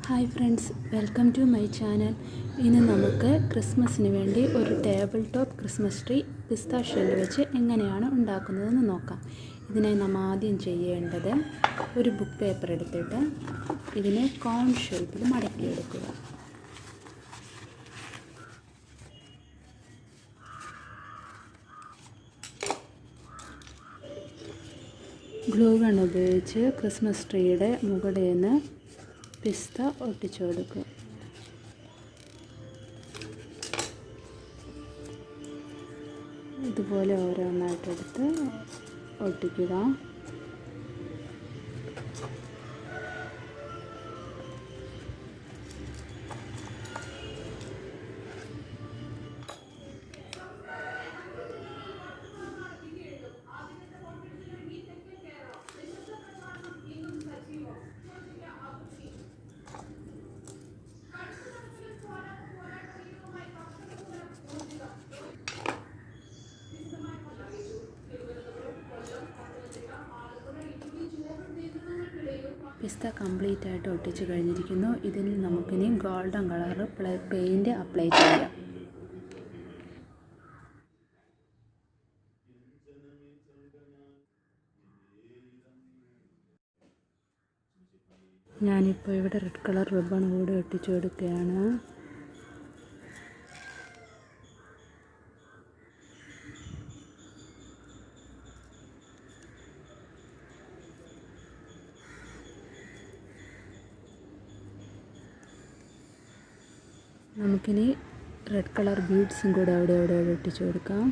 Hi friends, welcome to my channel. ഇന്ന് നമുക്ക് ക്രിസ്മസിന് വേണ്ടി ഒരു ടേബിൾ ടോപ്പ് ക്രിസ്മസ് ട്രീ പിസ്ത ഷെല്ല് വെച്ച് എങ്ങനെയാണ് ഉണ്ടാക്കുന്നതെന്ന് നോക്കാം. ഇതിനായി നമ്മൾ ആദ്യം ചെയ്യേണ്ടത് ഒരു ബുക്ക് പേപ്പർ എടുത്തിട്ട് ഇതിനെ കോൺ ഷേപ്പിൽ മടക്കിയെടുക്കുക. ഗ്ലൂ ഗൺ ഉപയോഗിച്ച് ക്രിസ്മസ് ട്രീയുടെ മുകളിൽ നിന്ന് പിസ്ത ഒട്ടിച്ചു കൊടുക്കുക. ഇതുപോലെ ഓരോന്നായിട്ടെടുത്ത് ഒട്ടിക്കുക. പിസ്ത കംപ്ലീറ്റ് ആയിട്ട് ഒട്ടിച്ച് കഴിഞ്ഞിരിക്കുന്നു. ഇതിൽ നമുക്കിനി ഗോൾഡൻ കളർ പെയിൻറ് അപ്ലൈ ചെയ്യാം. ഞാനിപ്പോൾ ഇവിടെ റെഡ് കളർ റിബൺ കൂടെ ഒട്ടിച്ചു കൊടുക്കുകയാണ്. നമുക്കിനി റെഡ് കളർ ബീഡ്സും കൂടെ അവിടെ ഒട്ടിച്ചു കൊടുക്കാം.